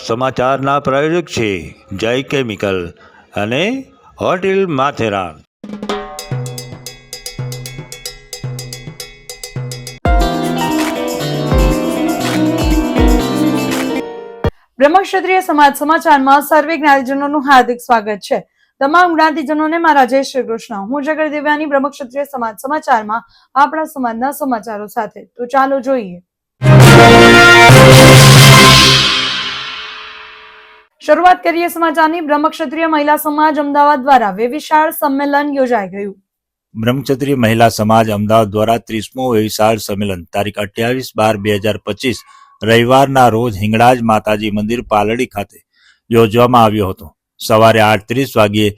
સમાચારના પ્રાયોજક છે જય કેમિકલ અને હોટેલ માથેરાન. બ્રહ્મક્ષત્રિય સમાજ સમાચારમાં સર્વે જ્ઞાતિજનોનું હાર્દિક સ્વાગત છે. તમામ જ્ઞાતિજનોને મારા જય શ્રી કૃષ્ણ. હું જગત દેવ્યાની બ્રહ્મક્ષત્રિય સમાજ સમાચારમાં આપણા સમાજના સમાચારો સાથે. તો ચાલો જોઈએ. શરૂઆત કરીએ સમાચારની. બ્રહ્મક્ષત્રિય મહિલા સમાજ અમદાવાદ દ્વારા વેવિશાળ સંમેલન યોજાઈ ગયું. બ્રહ્મક્ષત્રિય મહિલા સમાજ અમદાવાદ દ્વારા 30મું વેવિશાળ સંમેલન તારીખ 28/12/2025 રવિવારના રોજ હિંગળાજ માતાજી મંદિર પાલડી ખાતે યોજવામાં આવ્યો હતો. સવારે 8:30 વાગ્યે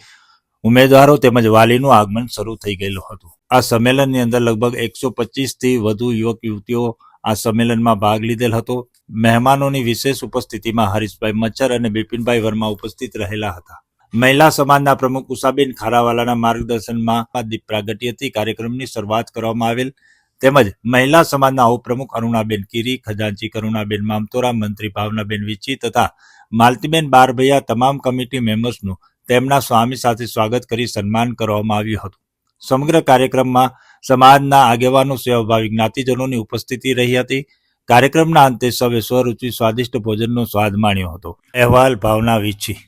ઉમેદવારો તેમજ વાલીનું આગમન શરૂ થઈ ગયેલું હતું. આ સંમેલનની અંદર લગભગ 125થી વધુ યુવક યુવતીઓ આ સંમેલનમાં ભાગ લીધેલ હતો. મહેમાનોની વિશેષ ઉપસ્થિતિમાં હરીશભાઈ મચ્છર અને બિપિનભાઈ વર્મા ઉપસ્થિત રહેલા હતા. મહિલા સમાજના પ્રમુખ ઉષાબેન ખારાવાલાના માર્ગદર્શનમાં દીપ પ્રાગટ્ય હતી. કાર્યક્રમની શરૂઆત કરવામાં આવેલ તેમજ મહિલા સમાજના ઉપપ્રમુખ અરુણાબેન કીરી, ખજાનચી કરુણાબેન મામતોરા, મંત્રી ભાવનાબેન વિચી તથા માલતીબેન બારભૈયા તમામ કમિટી મેમ્બર્સનું તેમના સ્વામી સાથે સ્વાગત કરી સન્માન કરવામાં આવ્યું હતું. સમગ્ર કાર્યક્રમમાં સમાજના આગેવાનો સેવાભાવી જ્ઞાતિજનોની ઉપસ્થિતિ રહી હતી. કાર્યક્રમના અંતે સૌએ સ્વરૂચિ સ્વાદિષ્ટ ભોજનનો સ્વાદ માણ્યો હતો. અહેવાલ ભાવના વિચી.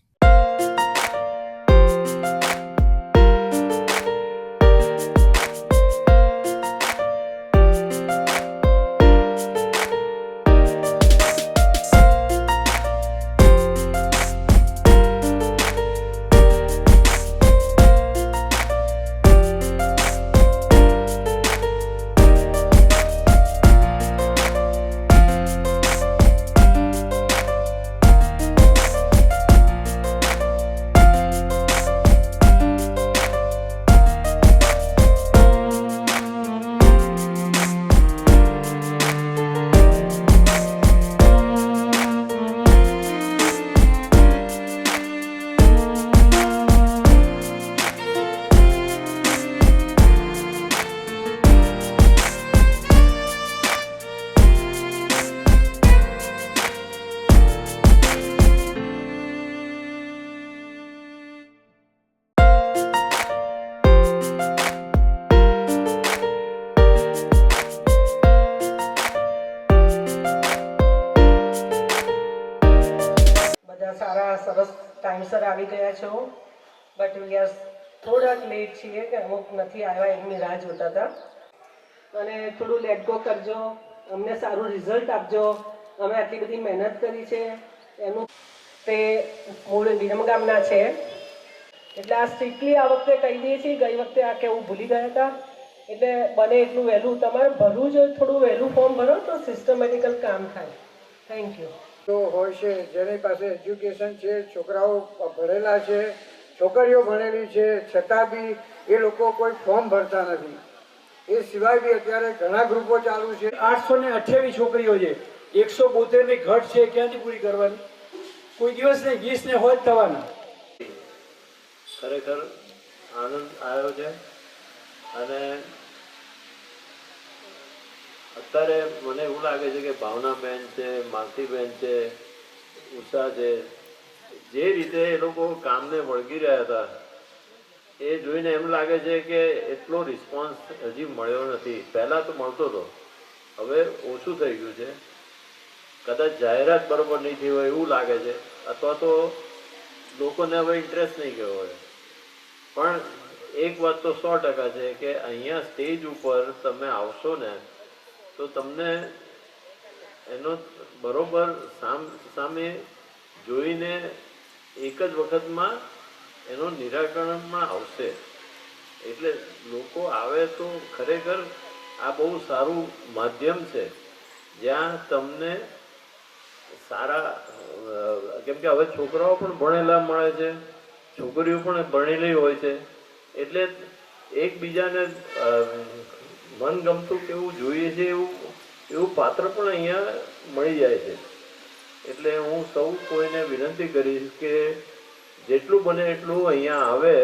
સારા સરસ ટાઈમસર આવી ગયા છો, બટ વી આર થોડાક લેટ છીએ કે અમુક નથી આવ્યા, એમની રાહ જોતા હતા. અને થોડું લેટ ગો કરજો, અમને સારું રિઝલ્ટ આપજો. અમે આટલી બધી મહેનત કરી છે, એનું તે મૂળ વિરમગામના છે એટલે આ સ્ટ્રિક્ટલી આ વખતે કહી દઈએ છીએ. ગઈ વખતે આ કેવું ભૂલી ગયા હતા એટલે બને એટલું વહેલું તમારે ભરવું જોઈએ. થોડું વહેલું ફોર્મ ભરો તો સિસ્ટમેટિકલ કામ થાય. Thank you. તો હોય છે જેની પાસે એજ્યુકેશન છે, છોકરાઓ ભણેલા છે, છોકરીઓ ભણેલી છે, છતાં બી એ લોકો કોઈ ફોર્મ ભરતા નથી. એ સિવાય બી અત્યારે ઘણા ગ્રુપો ચાલુ છે. 828 છોકરીઓ છે, 172ની ઘટ છે, ક્યાંથી પૂરી કરવાની? કોઈ દિવસ નહીં, 20 ને હોય જ થવાના. ખરેખર આનંદ આવ્યો છે. અને અત્યારે મને એવું લાગે છે કે ભાવનાબેન છે, માલતીબેન છે, ઉષા છે, જે રીતે એ લોકો કામને વળગી રહ્યા હતા એ જોઈને એમ લાગે છે કે એટલો રિસ્પોન્સ હજી મળ્યો નથી. પહેલાં તો મળતો હતો, હવે ઓછું થઈ ગયું છે. કદાચ જાહેરાત બરોબર નહીં થઈ હોય એવું લાગે છે, અથવા તો લોકોને હવે ઇન્ટરેસ્ટ નહીં ગયો હોય. પણ એક વાત તો 100% છે કે અહીંયા સ્ટેજ ઉપર તમે આવશો ને તો તમને એનો બરોબર સામે જોઈને એક જ વખતમાં એનો નિરાકરણમાં આવશે. એટલે લોકો આવે તો ખરેખર આ બહુ સારું માધ્યમ છે જ્યાં તમને સારા, કેમ કે હવે છોકરાઓ પણ ભણેલા મળે છે, છોકરીઓ પણ ભણેલી હોય છે, એટલે એકબીજાને મનગમતું કેવું જોઈએ છે એવું પાત્ર પણ અહીંયા મળી જાય છે. એટલે હું સૌ કોઈને વિનંતી કરીશ કે જેટલું બને એટલું અહીંયા આવે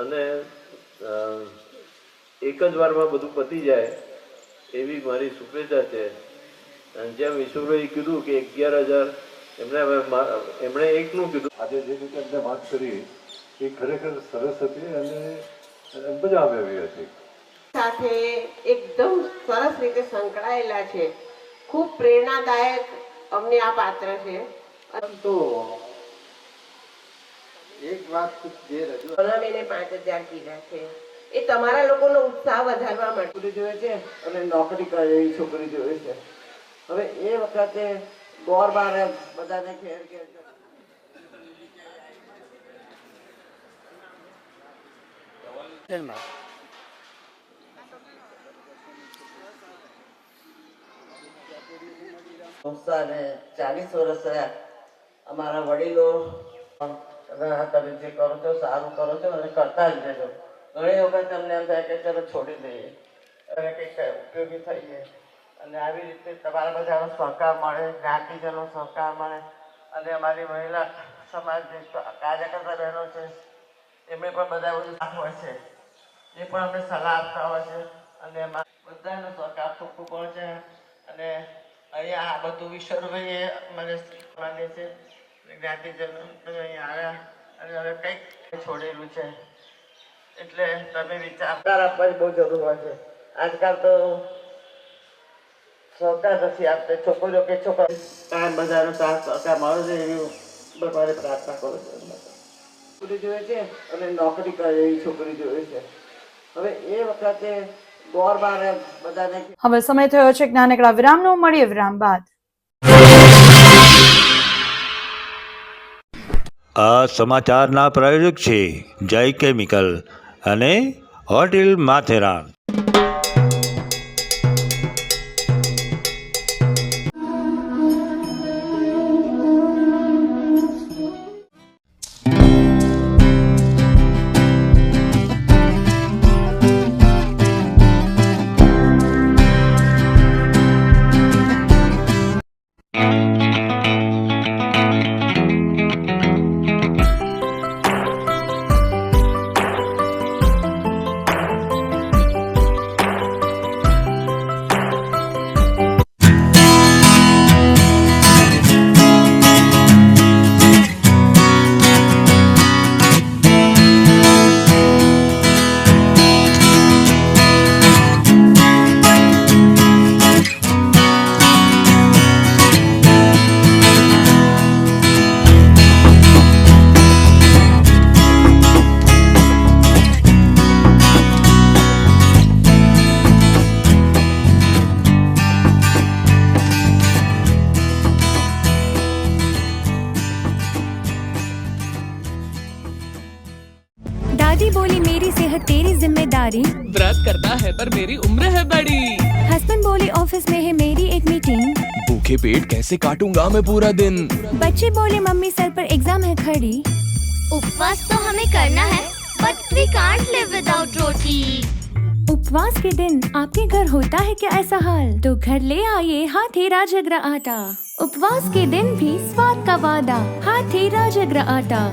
અને એક જ વારમાં બધું પતી જાય એવી મારી શુભેચ્છા છે. અને જેમ ઈશ્વરભાઈ કીધું કે 11,000 એમણે એકનું કીધું. આજે જે રીતે અમને વાત કરી એ ખરેખર સરસ હતી અને મજા આવે એવી હતી. સાથે એકદમ સરસ રીતે સંકળાયેલા છે. ખૂબ પ્રેરણાદાયક અમને આ પાત્ર છે. તો એક વાત જે રજૂ બનાવીને 5,000 કીધા છે એ તમારા લોકોનો ઉત્સાહ વધારવા માટે. છોકરી જોઈએ છે અને નોકરી કરે એવી છોકરી જોઈએ છે. હવે એ વખતે ગોર બાર બધાને ઘેર ઘેર સંસ્થાને 40 વર્ષ થયા. અમારા વડીલો તમે જે કરો છો સારું કરો છો અને કરતા જ રહેજો. ઘણી વખત અમને એમ થાય કે ચલો છોડી દઈએ અને કંઈક ઉપયોગી થઈએ અને આવી રીતે તમારા બધાનો સહકાર મળે, જ્ઞાતિજનો સહકાર મળે અને અમારી મહિલા સમાજ જે કાર્યકર્તા બહેનો છે એમને પણ બધા બધું સાથ હોય છે. એ પણ અમને સલાહ આપતા હોય છે અને એમાં બધાનો સહકાર ખૂબ ખૂબ હોય છે. અને અહીંયા આ બધું વિશ્વભાઈએ મને માને છે જ્ઞાતિજનો અહીંયા આવ્યા અને હવે કંઈક છોડેલું છે એટલે તમે વિચાર આપવાની બહુ જરૂર હોય છે. આજકાલ તો સહકાર નથી આપતા છોકરીઓ કે છોકરા કામ બધાનો સાથ સહકાર મળે છે એવી ભગવાને પ્રાર્થના કરો છો. છોકરી જોઈએ છે અને નોકરી કરે એવી છોકરી જોઈએ છે. હવે એ વખતે ગોર બાર બધાને હવે સમય થયો છે એક નાનકડા વિરામનો. મળીએ વિરામ બાદ. આ સમાચારના પ્રાયોજક છે જય કેમિકલ અને હોટેલ માથેરાન. दादी बोली मेरी सेहत तेरी जिम्मेदारी. व्रत करता है पर मेरी उम्र है बड़ी. हस्बैंड बोले ऑफिस में है मेरी एक मीटिंग. भूखे पेट कैसे काटूंगा मैं पूरा दिन. बच्चे बोले मम्मी सर पर एग्जाम है खड़ी. उपवास तो हमें करना है but we can't live without roti. उपवास के दिन आपके घर होता है क्या ऐसा हाल? तो घर ले आइए हाथी राजगरा आटा. उपवास के दिन भी स्वाद का वादा हाथी राजगरा आटा.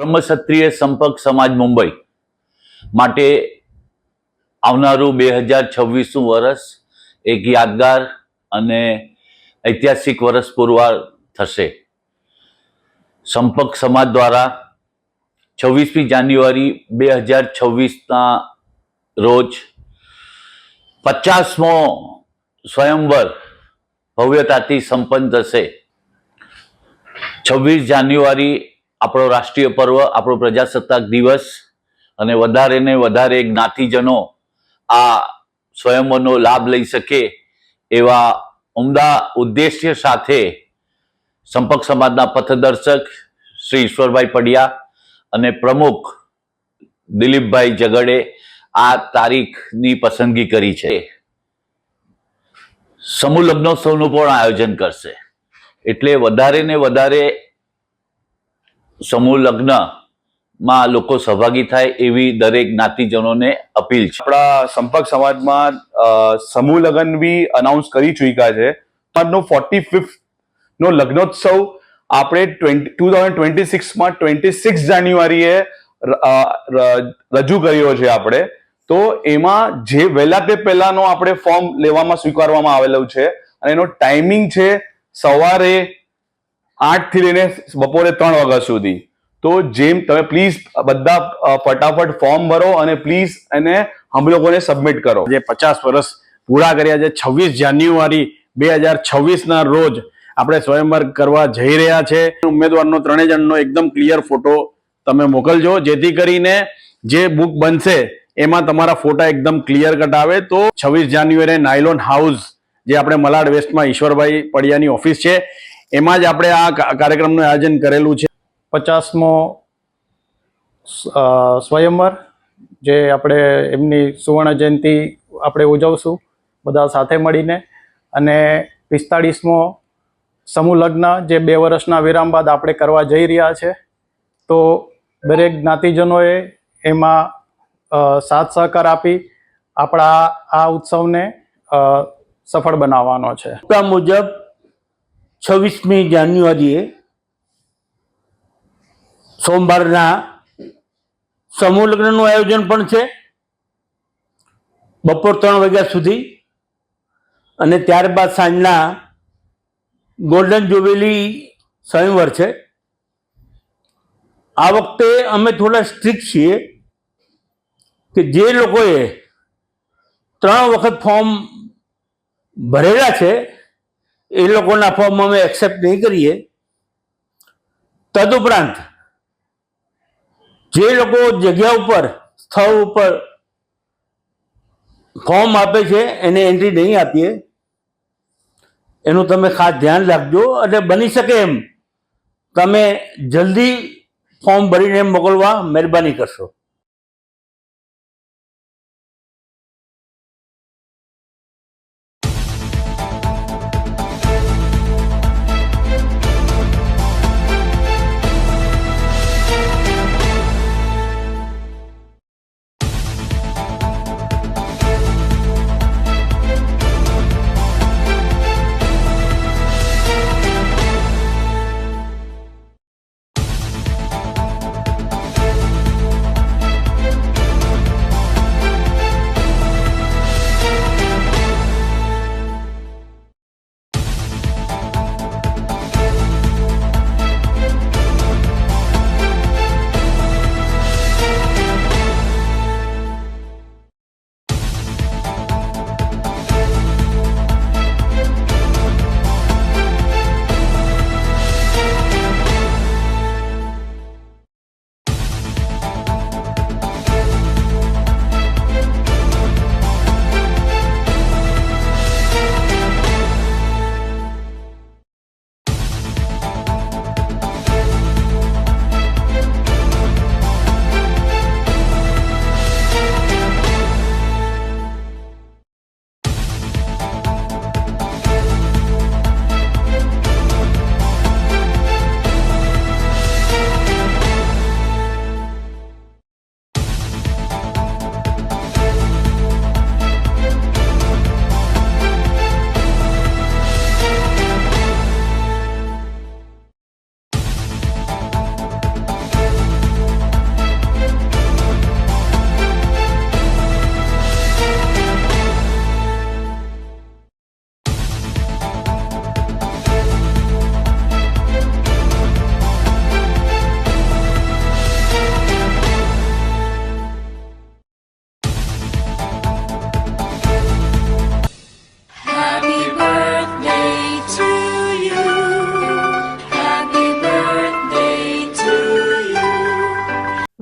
બ્રહ્મક્ષત્રિય સંપર્ક સમાજ મુંબઈ માટે આવનારું 2026નું વર્ષ એક યાદગાર અને ઐતિહાસિક વર્ષ પુરવાર થશે. સંપર્ક સમાજ દ્વારા 26મી જાન્યુઆરી 2026ના રોજ 50મો સ્વયંવર ભવ્યતાથી સંપન્ન થશે. 26 જાન્યુઆરી આપણો રાષ્ટ્રીય પર્વ, આપણો પ્રજાસત્તાક દિવસ, અને વધારે ને વધારે જ્ઞાતિજનો આ સ્વયંવરનો લાભ લઈ શકે એવા ઉમદા ઉદ્દેશ્ય સાથે સંપર્ક સમાજના પથદર્શક શ્રી ઈશ્વરભાઈ પડિયા અને પ્રમુખ દિલીપભાઈ ઝઘડે આ તારીખની પસંદગી કરી છે. સમૂહ લગ્નોત્સવનું પણ આયોજન કરશે. એટલે વધારે ને વધારે સમૂહ લગ્નમાં લોકો સહભાગી થાય એવી દરેક જ્ઞાતિજનોને અપીલ છે. આપણા સંપર્ક સમાજમાં સમૂહ લગ્ન બી અનાઉન્સ કરી ચૂક્યા છે. નો 45th નો લગ્નોત્સવ આપણે 2026માં 26 જાન્યુઆરીએ રજૂ કર્યો છે આપણે. તો એમાં જે વહેલા તે પહેલાનો આપણે ફોર્મ લેવામાં સ્વીકારવામાં આવેલું છે અને એનો ટાઈમિંગ છે સવારે 8 થી લઈને બપોરે 3 વાગ્યા સુધી. તો જેમ તમે પ્લીઝ બધા ફટાફટ ફોર્મ ભરો અને પ્લીઝ એને हम લોકોને સબમિટ કરો. જે 50 વર્ષ પૂરા કર્યા છે, 26 જાન્યુઆરી 2026ના રોજ આપણે સ્વયંવર કરવા જઈ રહ્યા છે. ઉમેદવારનો 3 જણનો એકદમ ક્લિયર ફોટો તમે મોકલજો, જેથી કરીને જે બુક બનશે એમાં તમારા ફોટા એકદમ ક્લિયર કટ આવે. તો 26 જાન્યુઆરીએ નાયલોન હાઉસ, જે આપણે મલાડ વેસ્ટમાં ઈશ્વરભાઈ પડિયાની ઓફિસ છે, એમાં જ આપણે આ કાર્યક્રમનું આયોજન કરેલું છે. 50મો સ્વયંવર, જે આપણે એમની સુવર્ણ જયંતિ આપણે ઉજવશું બધા સાથે મળીને. અને 45મો સમૂહ લગ્ન, જે 2 વર્ષના વિરામ બાદ આપણે કરવા જઈ રહ્યા છે. તો દરેક જ્ઞાતિજનોએ એમાં સાથ સહકાર આપી આપણા આ ઉત્સવને સફળ બનાવવાનો છે. આ મુજબ 26મી જાન્યુઆરીએ સોમવારના સમૂહ લગ્નનું આયોજન પણ છે, બપોર 3 વાગ્યા સુધી. અને ત્યારબાદ સાંજના ગોલ્ડન જ્યુબિલી સ્વયંવર છે. આ વખતે અમે થોડા સ્ટ્રિક્ટ છીએ કે જે લોકોએ 3 વખત ફોર્મ ભરેલા છે એ લોકોના ફોર્મ અમે એક્સેપ્ટ નહીં કરીએ. તદુપરાંત જે લોકો જગ્યા ઉપર, સ્થળ ઉપર ફોર્મ આપે છે એને એન્ટ્રી નહીં આપીએ. એનું તમે ખાસ ધ્યાન રાખજો. અને બની શકે એમ તમે જલ્દી ફોર્મ ભરીને મોકલવા મહેરબાની કરશો.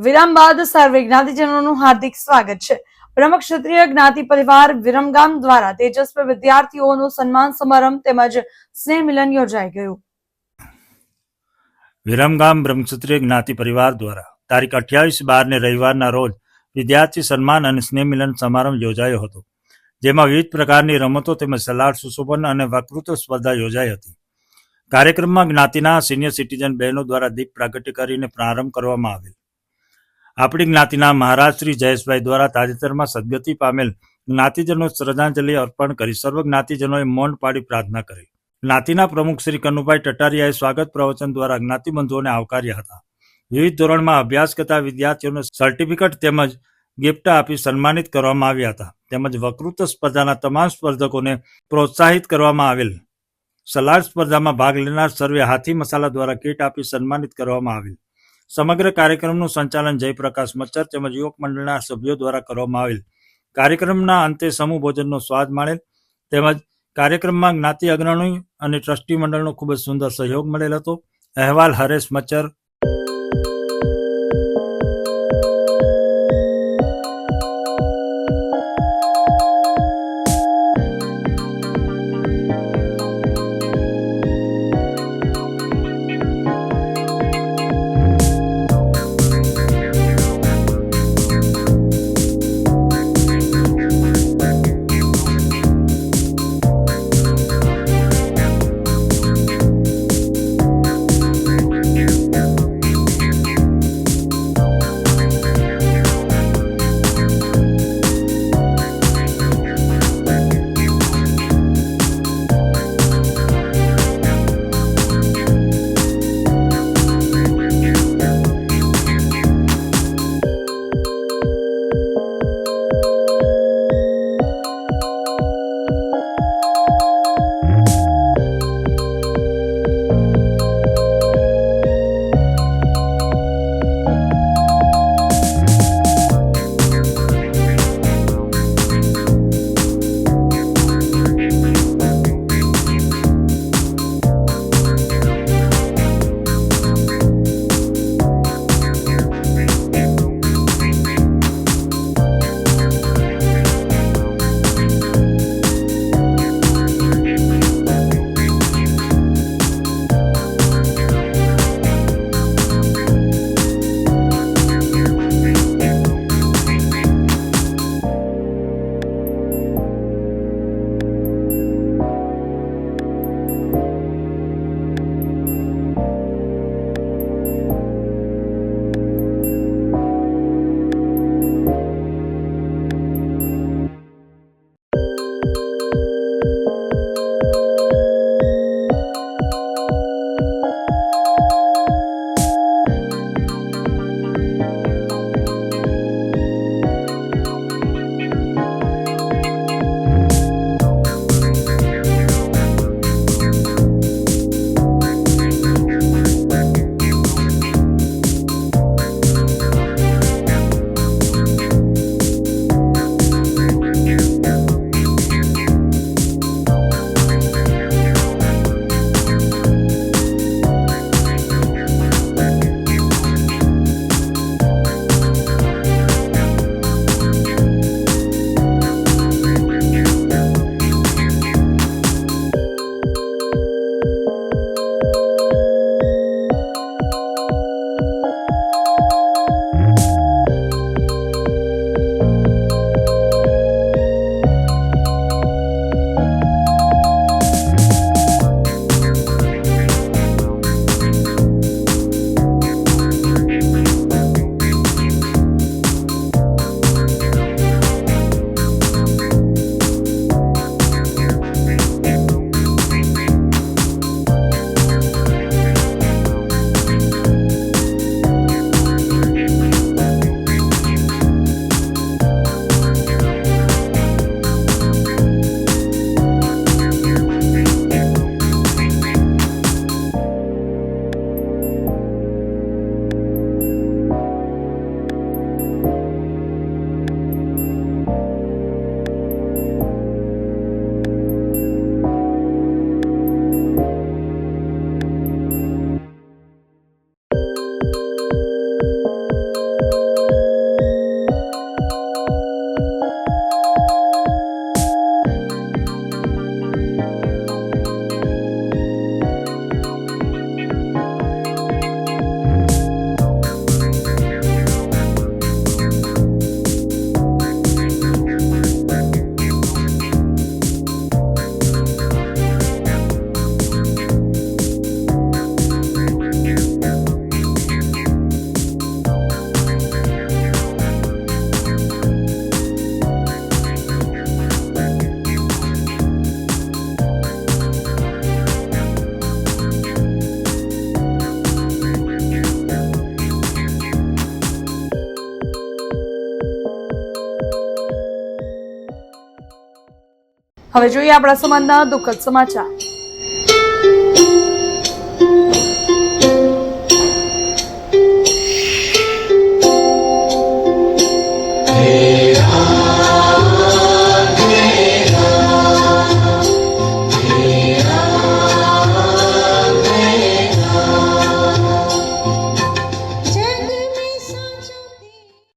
વિરામ બાદ સર્વે જ્ઞાતિજનોનું હાર્દિક સ્વાગત છે. બ્રહ્મક્ષત્રિય જ્ઞાતિ પરિવાર વિરમગામ દ્વારા તેજસ્વી વિદ્યાર્થીઓનું સન્માન સમારંભ તેમજ સ્નેહ મિલન યોજાઈ ગયું. વિરમગામ બ્રહ્મક્ષત્રિય જ્ઞાતિ પરિવાર દ્વારા તારીખ 28/12 ને રવિવારના રોજ વિદ્યાર્થી સન્માન અને સ્નેહ મિલન સમારંભ યોજાયો હતો, જેમાં વિવિધ પ્રકારની રમતો તેમજ સલાડ સુશોભન અને વક્તૃત્વ સ્પર્ધા યોજાઈ હતી. કાર્યક્રમમાં જ્ઞાતિના સિનિયર સિટીઝન બહેનો દ્વારા દીપ પ્રાગટ્ય કરીને પ્રારંભ કરવામાં આવેલ. આપણી જ્ઞાતિના મહારાજ શ્રી જયેશભાઈ દ્વારા તાજેતરમાં સદગતિ પામેલ જ્ઞાતિજનો શ્રદ્ધાંજલિ અર્પણ કરી સર્વ જ્ઞાતિજનોએ મૌન પાડી પ્રાર્થના કરી. જ્ઞાતિના પ્રમુખ શ્રી કનુભાઈ ટટારિયાએ સ્વાગત પ્રવચન દ્વારા જ્ઞાતિબંધુઓને આવકાર્યા હતા. વિવિધ ધોરણમાં અભ્યાસ કરતા વિદ્યાર્થીઓને સર્ટિફિકેટ તેમજ ગિફ્ટ આપી સન્માનિત કરવામાં આવ્યા હતા. તેમજ વક્તૃત્વ સ્પર્ધાના તમામ સ્પર્ધકોને પ્રોત્સાહિત કરવામાં આવેલ. સલાડ સ્પર્ધામાં ભાગ લેનાર સર્વે હાથી મસાલા દ્વારા કીટ આપી સન્માનિત કરવામાં આવેલ. સમગ્ર કાર્યક્રમનું સંચાલન જયપ્રકાશ મચ્છર તેમજ યુવક મંડળના સભ્યો દ્વારા કરવામાં આવેલ. કાર્યક્રમના અંતે સમૂહ ભોજનનો સ્વાદ માણેલ તેમજ કાર્યક્રમમાં જ્ઞાતિ અગ્રણી અને ટ્રસ્ટી મંડળનો ખૂબ જ સુંદર સહયોગ મળેલ હતો. અહેવાલ હરેશ મચ્છર. હવે જોઈએ આપણા સમાજના દુઃખદ સમાચાર.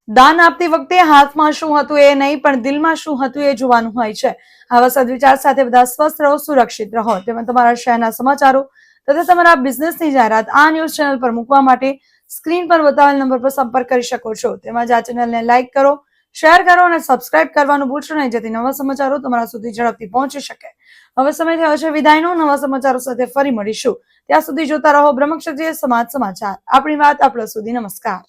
દાન આપતી વખતે હાથમાં શું હતું એ નહીં પણ દિલમાં શું હતું એ જોવાનું હોય છે. આવા સદવિચાર સાથે બધા સ્વસ્થ રહો, સુરક્ષિત રહો. તેમાં તમારા શહેરના સમાચારો તથા તમારા બિઝનેસની જાહેરાત આ ન્યૂઝ ચેનલ પર મૂકવા માટે સ્ક્રીન પર બતાવેલ નંબર પર સંપર્ક કરી શકો છો. તેમજ આ ચેનલને લાઇક કરો, શેર કરો અને સબસ્ક્રાઇબ કરવાનું ભૂલશો નહીં, જેથી નવા સમાચારો તમારા સુધી ઝડપથી પહોંચી શકે. હવે સમય થયો છે વિદાયનો. નવા સમાચારો સાથે ફરી મળીશું. ત્યાં સુધી જોતા રહો બ્રહ્મક્ષત્રિય સમાજ સમાચાર. આપણી વાત આપણા સુધી. નમસ્કાર.